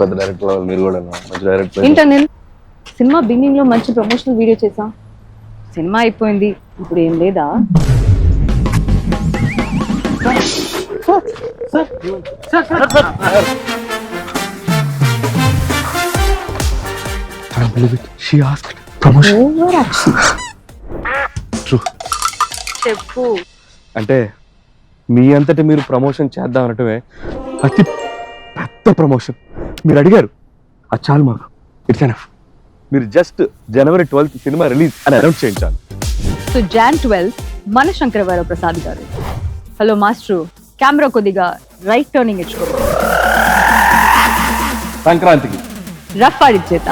పెద్ద డైరెక్టర్ మీరు కూడా మంచి డైరెక్టర్. ఏంటో నేను సినిమా బిగినింగ్ లో మంచి ప్రమోషనల్ వీడియో చేసా, సినిమా అయిపోయింది, ఇప్పుడు ఏం లేదా? She asked promotion. True. చెప్పు. అంటే మీ అంతటి మీరు ప్రమోషన్ చేద్దాం అనటమే అతి పెద్ద ప్రమోషన్. మీరు అడిగారు, అది చాలు మాకు. It's enough. మీరు just January 12th cinema release అని అనౌన్స్ చేయించాలి. So Jan 12 Mana Shankaravara Prasad Garu. Hello master, camera కొద్దిగా రైట్ టర్నింగ్ ఇచ్చుకో. సంక్రాంతికి రఫ్ ఆడిచ్చేత.